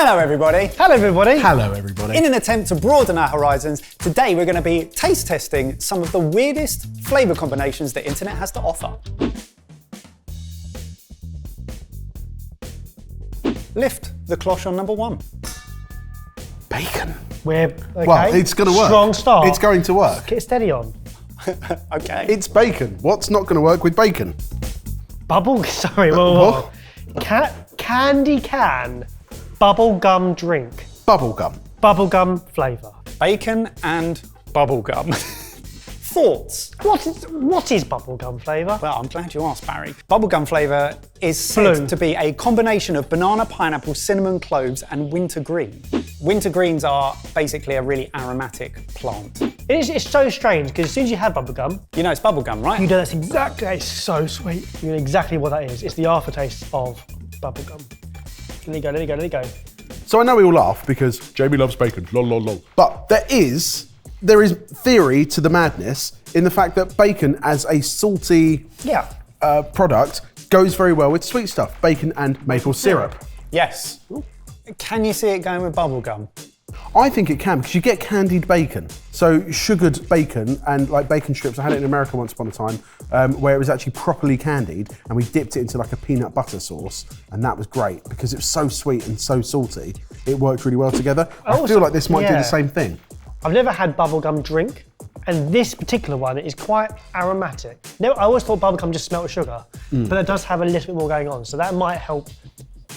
Hello everybody. Hello everybody. Hello everybody. In an attempt to broaden our horizons, today we're going to be taste testing some of the weirdest flavour combinations the internet has to offer. Lift the cloche on number 1. Bacon. We're okay. Well, it's going to work. Strong start. It's going to work. Get steady on. Okay. It's bacon. What's not going to work with bacon? Sorry, whoa. Candy can. Bubblegum drink. Bubblegum. Bubblegum flavour. Bacon and bubblegum. Thoughts? What is bubblegum flavour? Well, I'm glad you asked, Barry. Bubblegum flavour is said to be a combination of banana, pineapple, cinnamon, cloves, and wintergreen. Wintergreens are basically a really aromatic plant. It's so strange because as soon as you have bubblegum, You know it's bubblegum, right? you know that's exactly, it's so sweet. You know exactly what that is. It's the aftertaste of bubblegum. Let it go. So I know we all laugh because Jamie loves bacon. Lol, lol, lol. But there is theory to the madness in the fact that bacon as a salty product goes very well with sweet stuff. Bacon and maple syrup. Yes. Can you see it going with bubblegum? I think it can because you get candied bacon. So sugared bacon and like bacon strips. I had it in America once upon a time where it was actually properly candied and we dipped it into like a peanut butter sauce and that was great because it was so sweet and so salty. It worked really well together. I feel like this might do the same thing. I've never had bubblegum drink, and this particular one is quite aromatic. I always thought bubblegum just smelled of sugar, but it does have a little bit more going on, so that might help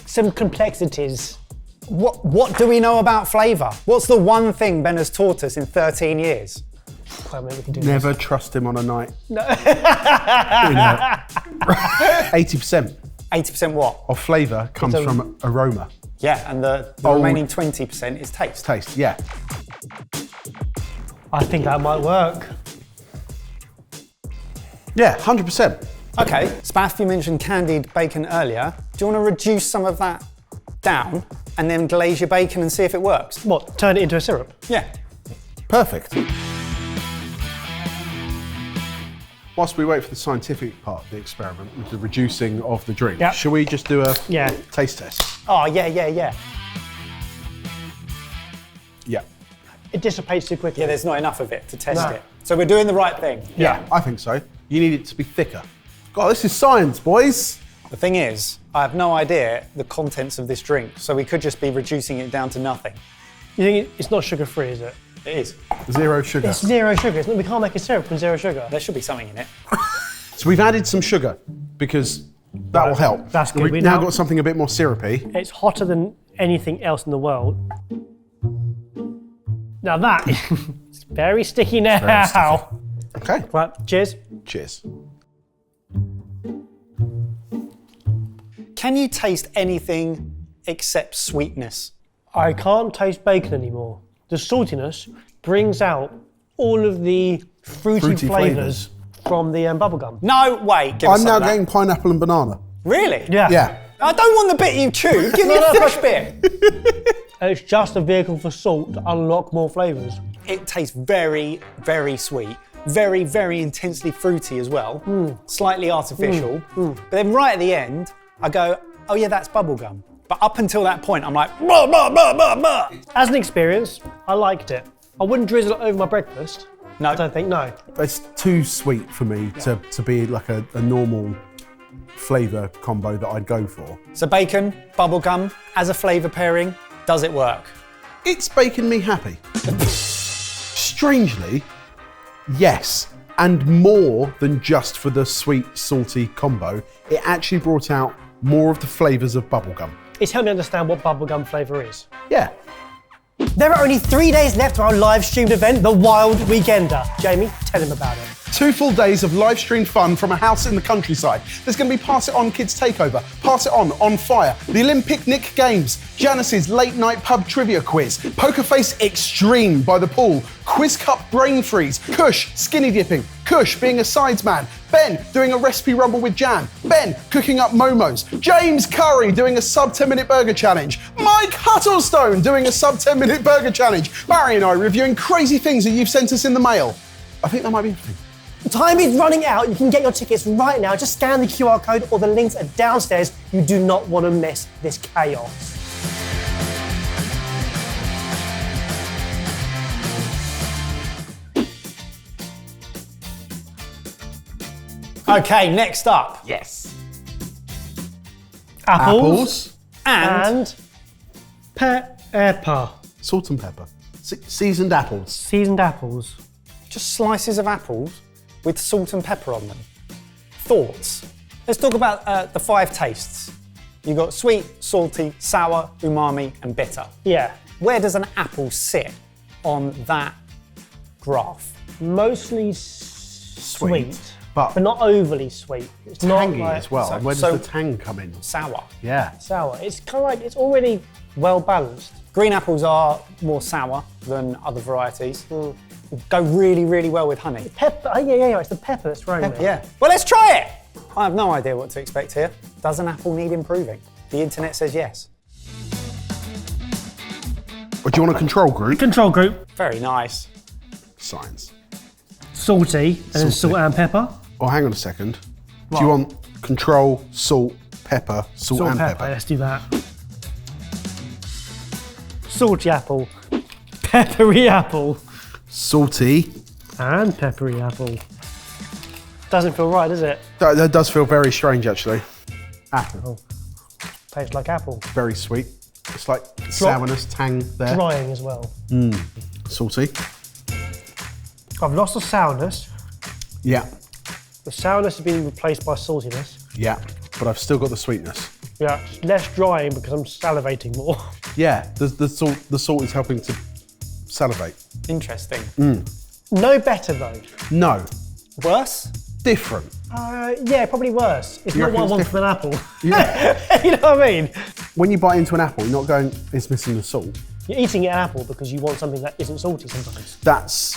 some complexities. What do we know about flavour? What's the one thing Ben has taught us in 13 years? Well, maybe we can do Never this. trust him on a night. No. 80% 80% what? of flavour comes from aroma. Yeah, and the remaining 20% is taste. Taste, yeah. I think that might work. Yeah, 100%. Okay, Spaff, you mentioned candied bacon earlier. Do you want to reduce some of that down and then glaze your bacon and see if it works? What, turn it into a syrup? Yeah. Perfect. Whilst we wait for the scientific part of the experiment with the reducing of the drink, shall we just do a taste test? Oh, yeah. Yeah. It dissipates too quickly. Yeah, there's not enough of it to test it. So we're doing the right thing. Yeah, I think so. You need it to be thicker. God, this is science, boys. The thing is, I have no idea the contents of this drink, so we could just be reducing it down to nothing. You think it's not sugar-free, is it? It is. Zero sugar. It's zero sugar. We can't make a syrup from zero sugar. There should be something in it. So we've added some sugar because that will help. That's good. We've now got something a bit more syrupy. It's hotter than anything else in the world. Now that is very sticky now. Very sticky. Okay. Right, cheers. Cheers. Can you taste anything except sweetness? I can't taste bacon anymore. The saltiness brings out all of the fruity flavours from the bubblegum. No, wait, give us I'm some now of that. getting pineapple and banana. Really? Yeah. Yeah. I don't want the bit you chew. Give me a fresh bit. It's just a vehicle for salt to unlock more flavours. It tastes very, very sweet. Very, very intensely fruity as well. Slightly artificial. But then right at the end, I go, oh yeah, that's bubblegum. But up until that point, I'm like, bah, bah, bah, bah, bah. As an experience, I liked it. I wouldn't drizzle it over my breakfast. No. I don't think, no. It's too sweet for me to be like a normal flavour combo that I'd go for. So bacon, bubblegum, as a flavour pairing, does it work? It's making me happy. Strangely, yes. And more than just for the sweet, salty combo, it actually brought out more of the flavours of bubblegum. It's helped me understand what bubblegum flavour is. Yeah. There are only 3 days left to our live streamed event, The Wild Weekender. Jamie, tell him about it. 2 full days of live streamed fun from a house in the countryside. There's going to be Pass It On Kids Takeover, Pass It On Fire, the Olympic Nick Games, Janice's late night pub trivia quiz, Poker Face Extreme by the pool, Quiz Cup Brain Freeze, Kush skinny dipping, Kush being a sidesman, Ben doing a recipe rumble with jam, Ben cooking up momos, James Curry doing a sub 10-minute burger challenge, Mike Huttlestone doing a sub 10-minute burger challenge, Barry and I reviewing crazy things that you've sent us in the mail. I think that might be interesting. Time is running out. You can get your tickets right now. Just scan the QR code or the links are downstairs. You do not want to miss this chaos. Okay, next up. Yes. Apples. And Pepper. Salt and pepper. Seasoned apples. Seasoned apples. just slices of apples with salt and pepper on them. Thoughts? Let's talk about the 5 tastes. You've got sweet, salty, sour, umami, and bitter. Yeah. Where does an apple sit on that graph? Mostly sweet, but not overly sweet. It's tangy not like as well. And where does the tang come in? Sour. Yeah. sour. It's kind of like, it's already well balanced. Green apples are more sour than other varieties. Go really, really well with honey. Pepper, yeah, it's the pepper that's throwing me. Yeah. Well, let's try it. I have no idea what to expect here. Does an apple need improving? The internet says yes. But do you want a control group? Control group, Very nice. Science. salty, and then salt and pepper. Oh, hang on a second. Do you want control, salt, pepper, salt and pepper? Let's do that. Salty apple, peppery apple, Salty. and peppery apple. Doesn't feel right, does it? That does feel very strange, actually. Apple. Tastes like apple. Very sweet. It's like sourness, tang there. Drying as well. Salty. I've lost the sourness. Yeah. The sourness has been replaced by saltiness. Yeah. But I've still got the sweetness. Yeah, it's less drying because I'm salivating more. Yeah. The salt is helping to salivate. Interesting. No better though. No. Worse? Different. Yeah, probably worse. It's You not what I reckon want it's from an apple. Yeah. You know what I mean? When you bite into an apple, you're not going, it's missing the salt. You're eating an apple because you want something that isn't salty sometimes.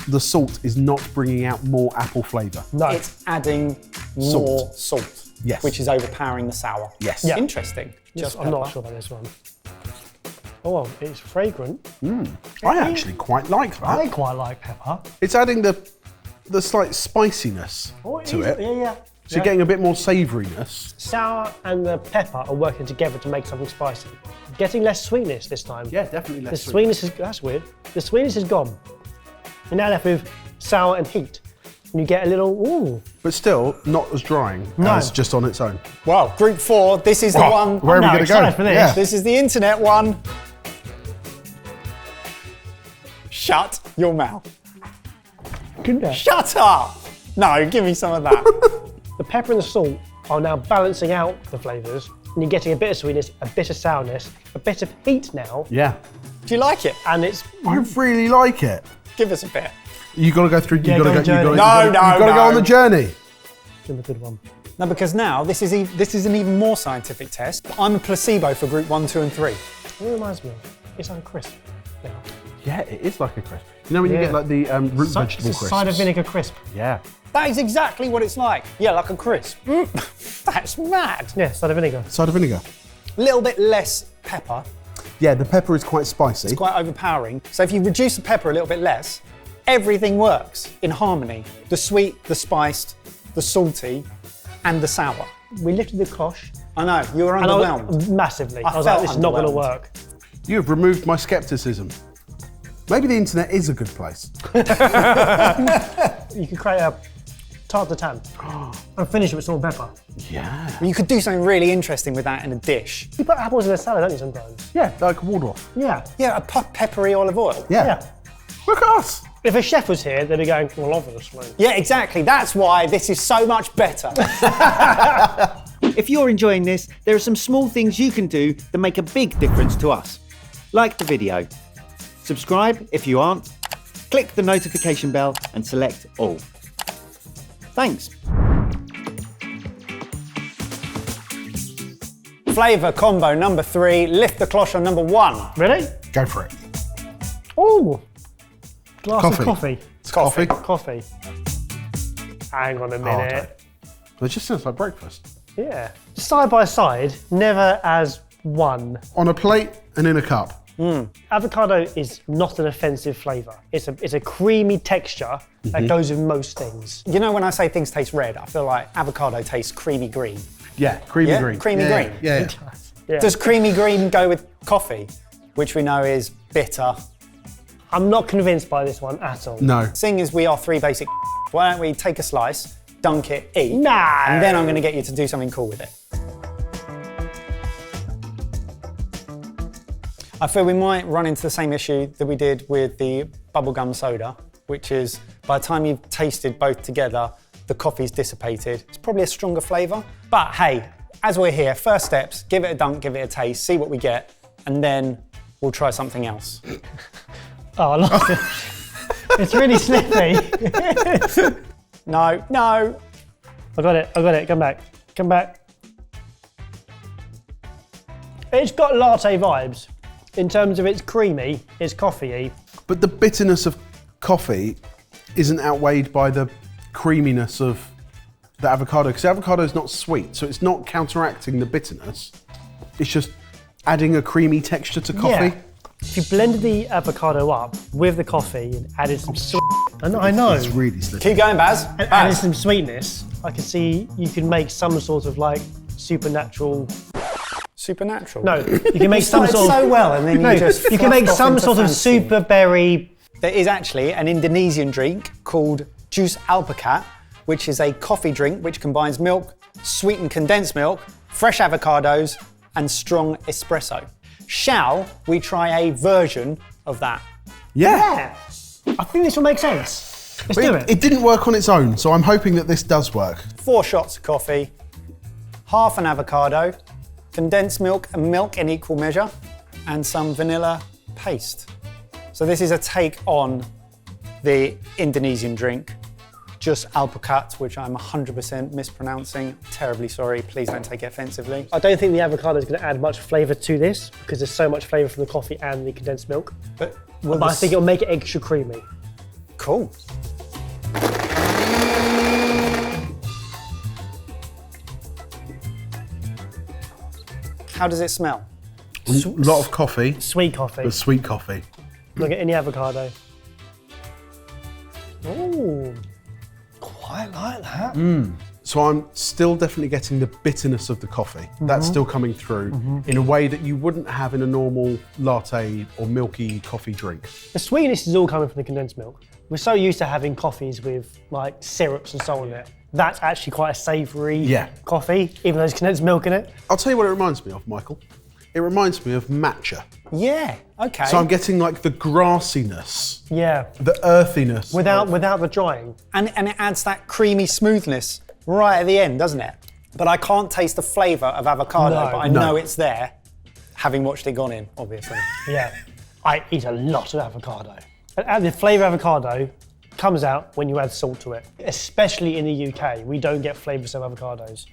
The salt is not bringing out more apple flavour. No. It's adding more salt. Yes. Which is overpowering the sour. Yes. Yeah. Interesting. Just I'm not pepper. sure about this one. Oh, it's fragrant. I actually quite like that. I quite like pepper. It's adding the slight spiciness to it. Yeah. So you're getting a bit more savouriness. Sour and the pepper are working together to make something spicy. Getting less sweetness this time. Yeah, definitely The less sweetness is, that's weird. The sweetness is gone. You're now left with sour and heat. And you get a little, ooh. But still, not as drying as just on its own. Well, group 4, this is the one. Where are we now going to go? excited for this. Yeah. This is the internet one. Shut your mouth. Goodness. Shut up. No, give me some of that. The pepper and the salt are now balancing out the flavours. And you're getting a bit of sweetness, a bit of sourness, a bit of heat now. Yeah. Do you like it? And it's, I really like it. Give us a bit. You got to go through. Yeah, You got go on to the go. journey. You've got to go on the journey. it's a good one. No, because now this is an even more scientific test. I'm a placebo for group 1, 2, and 3. What reminds me of? It's like a crisp now. Yeah, it is like a crisp. You know when you Yeah. get like the root It's vegetable a crisps? cider vinegar crisp. Yeah. That is exactly what it's like. Yeah, like a crisp. That's mad. Yeah, cider vinegar. Cider vinegar. A little bit less pepper. Yeah, the pepper is quite spicy. It's quite overpowering. So if you reduce the pepper a little bit less, everything works in harmony. The sweet, the spiced, the salty, and the sour. We lifted the kosh. I know, you were And underwhelmed. massively. I was felt like, this is not going to underwhelmed. work. You have removed my scepticism. Maybe the internet is a good place. You could create a tarte tatin and finish it with salt and pepper. Yeah. You could do something really interesting with that in a dish. You put apples in a salad, don't you, sometimes? Yeah, like Waldorf. Yeah. Yeah, a peppery olive oil. Yeah. Look at us. If a chef was here, they'd be going, well, obviously. Yeah, exactly. That's why this is so much better. If you're enjoying this, there are some small things you can do that make a big difference to us. Like the video. Subscribe if you aren't. Click the notification bell and select all. Thanks. Flavour combo number 3, lift the cloche on number 1. Ready? Go for it. Ooh. Glass Coffee. of coffee. It's coffee. Coffee. Hang on a minute. It just sounds like breakfast. Yeah. Side by side, never as one. On a plate and in a cup. Avocado is not an offensive flavour. It's a creamy texture that goes with most things. You know when I say things taste red, I feel like avocado tastes creamy green. Yeah, creamy Yeah, green. creamy Yeah, green. Yeah. Yeah. Does creamy green go with coffee, which we know is bitter? I'm not convinced by this one at all. No. Seeing as we are 3 basic, why don't we take a slice dunk it, eat. Nah. And then I'm going to get you to do something cool with it. I feel we might run into the same issue that we did with the bubblegum soda, which is by the time you've tasted both together, the coffee's dissipated. It's probably a stronger flavour. But hey, as we're here, first steps, give it a dunk, give it a taste, see what we get, and then we'll try something else. Oh, I lost it. It's really slippy. No. I got it, come back. It's got latte vibes. In terms of it's creamy, it's coffee-y. But the bitterness of coffee isn't outweighed by the creaminess of the avocado, because the avocado is not sweet, so it's not counteracting the bitterness. It's just adding a creamy texture to coffee. Yeah. If you blended the avocado up with the coffee and added some I know. It's really slippy. Keep going, Baz. And added some sweetness, I can see you can make some sort of like supernatural. Supernatural. No, you can make some started sort of. so well, and then you just you can make fluffed off some into sort of fancy. super berry. There is actually an Indonesian drink called jus alpukat, which is a coffee drink which combines milk, sweetened condensed milk, fresh avocados, and strong espresso. Shall we try a version of that? Yeah. I think this will make sense. Let's do it. It didn't work on its own, so I'm hoping that this does work. 4 shots of coffee, half an avocado, condensed milk and milk in equal measure, and some vanilla paste. So this is a take on the Indonesian drink, jus alpukat, which I'm 100% mispronouncing. Terribly sorry, please don't take it offensively. I don't think the avocado is going to add much flavour to this because there's so much flavour from the coffee and the condensed milk. But I think it'll make it extra creamy. Cool. How does it smell? A lot of coffee, Sweet coffee. but sweet coffee. Look at any avocado. Ooh, quite like that. So I'm still definitely getting the bitterness of the coffee. That's still coming through in a way that you wouldn't have in a normal latte or milky coffee drink. The sweetness is all coming from the condensed milk. We're so used to having coffees with like syrups and so on in it. That's actually quite a savoury coffee, even though there's condensed milk in it. I'll tell you what it reminds me of, Michael. It reminds me of matcha. Yeah, okay. So I'm getting like the grassiness, Yeah, the earthiness. without the drying. And it adds that creamy smoothness right at the end, doesn't it? But I can't taste the flavour of avocado, No. but I know it's there, having watched it gone in, obviously. Yeah, I eat a lot of avocado. And the flavour of avocado comes out when you add salt to it. Especially in the UK, we don't get flavours of avocados.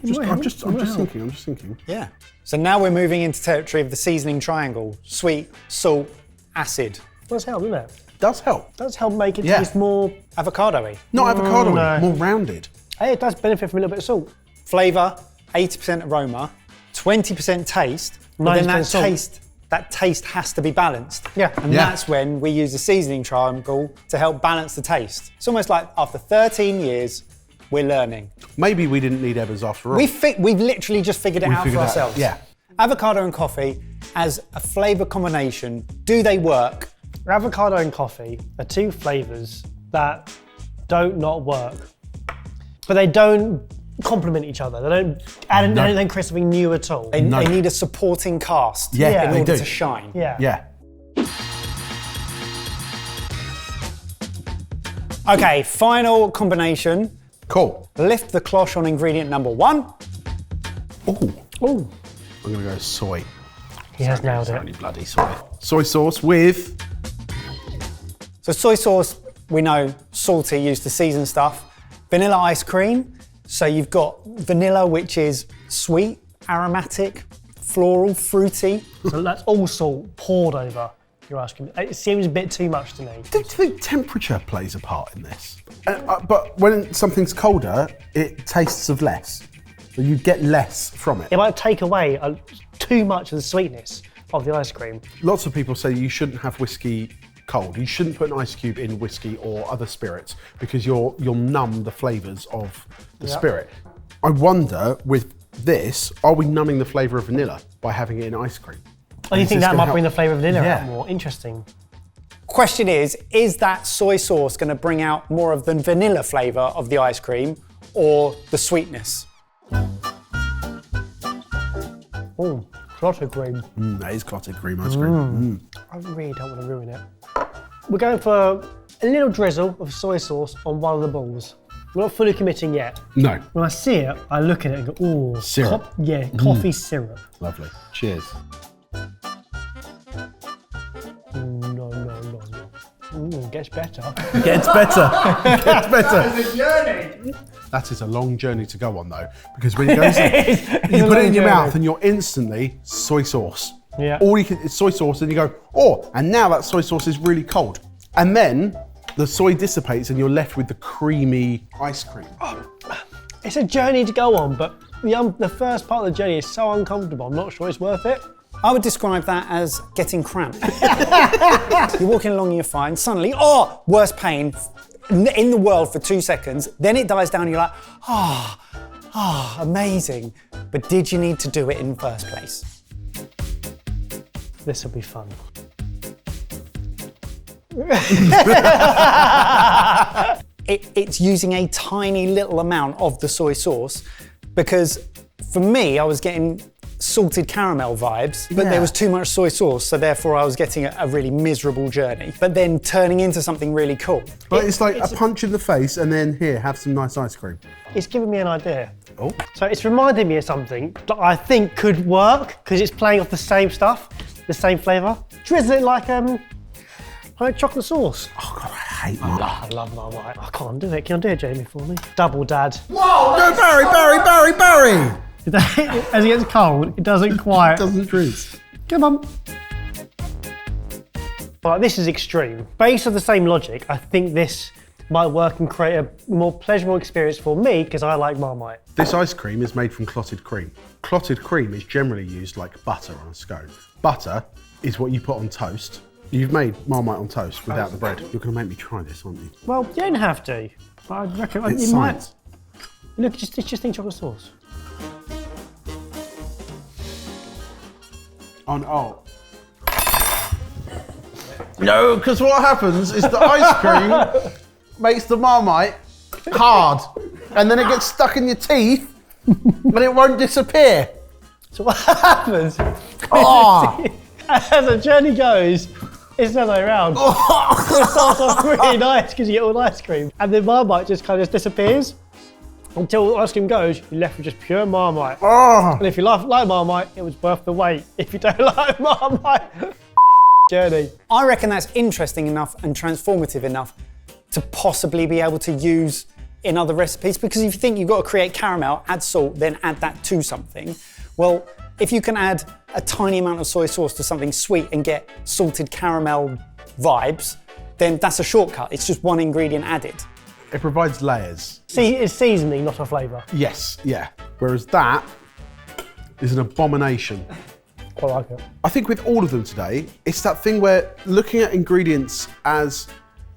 I'm just thinking. Yeah. So now we're moving into territory of the seasoning triangle: sweet, salt, acid. Does help, doesn't it? Does help. Does help make it Yeah. taste more. Avocado-y. Not avocado, no. more rounded. Hey, it does benefit from a little bit of salt. Flavour, 80% aroma, 20% taste. But then 90% salt. that taste has to be balanced. Yeah. And Yeah. that's when we use the seasoning triangle to help balance the taste. It's almost like after 13 years, we're learning. Maybe we didn't need Ebbers after all. We've literally just figured it out for figured it out, ourselves. yeah. Avocado and coffee as a flavour combination, do they work? Avocado and coffee are two flavours that don't not work. But they don't complement each other. They don't add anything create something new at all. They need a supporting cast Yeah, in they order do. to shine. Yeah. Yeah. Okay, final combination. Cool. Lift the cloche on ingredient number 1. Ooh. Ooh, I'm gonna go soy. he has nailed it. Only bloody soy. Soy sauce with So soy sauce, we know, salty, used to season stuff. Vanilla ice cream. So you've got vanilla, which is sweet, aromatic, floral, fruity. So that's all salt poured over your ice cream. It seems a bit too much to me. Do you think temperature plays a part in this? But when something's colder, it tastes of less. So you get less from it. It might take away too much of the sweetness of the ice cream. Lots of people say you shouldn't have whiskey cold. You shouldn't put an ice cube in whiskey or other spirits because you'll numb the flavours of the spirit. I wonder with this, are we numbing the flavour of vanilla by having it in ice cream? Oh, you Is think this that gonna might help? bring the flavour of vanilla Yeah. out more? Interesting. Question is that soy sauce going to bring out more of the vanilla flavour of the ice cream or the sweetness? Oh, clotted cream. That is clotted cream ice cream. I really don't want to ruin it. We're going for a little drizzle of soy sauce on one of the balls. We're not fully committing yet. No. When I see it, I look at it and go, ooh. Syrup. Coffee syrup. Lovely. Cheers. No. Gets better. Gets better. Gets better. It's a journey. That is a long journey to go on though, because when you go, you put it in your mouth and you're instantly soy sauce. Yeah. All you can is soy sauce, and you go, oh, and now that soy sauce is really cold, and then the soy dissipates, and you're left with the creamy ice cream. It's a journey to go on, but the first part of the journey is so uncomfortable. I'm not sure it's worth it. I would describe that as getting cramp. You're walking along and you're fine, suddenly, worst pain in the world for 2 seconds, then it dies down and you're like, amazing. But did you need to do it in the first place? This will be fun. It's using a tiny little amount of the soy sauce because for me, I was getting salted caramel vibes, but there was too much soy sauce, so therefore I was getting a really miserable journey, but then turning into something really cool. But it's like a punch in the face and then here, have some nice ice cream. It's giving me an idea. Oh. So it's reminding me of something that I think could work because it's playing off the same stuff, the same flavour. Drizzle it like chocolate sauce. Oh God, I hate Marmite. I love Marmite. I can't do it. Can you do it, Jamie, for me? Double dad. Whoa! No, Barry! As it gets cold, it doesn't quite. It doesn't freeze. Come on. Right, this is extreme. Based on the same logic, I think this might work and create a more pleasurable experience for me because I like Marmite. This ice cream is made from clotted cream. Clotted cream is generally used like butter on a scone. Butter is what you put on toast. You've made Marmite on toast without the bread. You're going to make me try this, aren't you? Well, you don't have to. But I reckon It's you science. might. Look, it's just in chocolate sauce. Oh. No, because what happens is the ice cream makes the Marmite hard, and then it gets stuck in your teeth, and it won't disappear. So what happens? Oh. As the journey goes, it's the other way around. It starts off really nice because you get all the ice cream, and then Marmite just kind of disappears. Until the ice cream goes, you're left with just pure Marmite. Oh. And if you like Marmite, it was worth the wait. If you don't like Marmite, journey. I reckon that's interesting enough and transformative enough to possibly be able to use in other recipes, because if you think you've got to create caramel, add salt, then add that to something. Well, if you can add a tiny amount of soy sauce to something sweet and get salted caramel vibes, then that's a shortcut. It's just one ingredient added. It provides layers. See, it's seasoning, not a flavour. Yes, yeah. Whereas that is an abomination. Quite like it. I think with all of them today, it's that thing where looking at ingredients as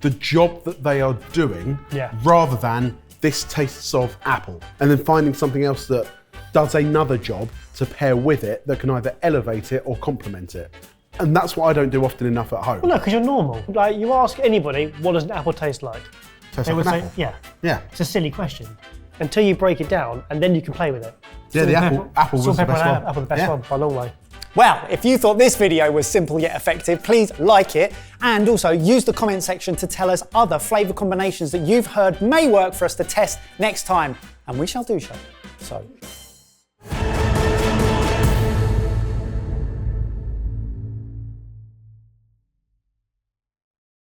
the job that they are doing, rather than this tastes of apple, and then finding something else that does another job to pair with it that can either elevate it or complement it. And that's what I don't do often enough at home. Well, no, because you're normal. Like, you ask anybody, what does an apple taste like? Tastes They like would an say, apple. yeah. It's a silly question. Until you break it down, and then you can play with it. Yeah, the apple was the best one. Apple the best one by a long way. Well, if you thought this video was simple yet effective, please like it, and also use the comment section to tell us other flavour combinations that you've heard may work for us to test next time, and we shall do so.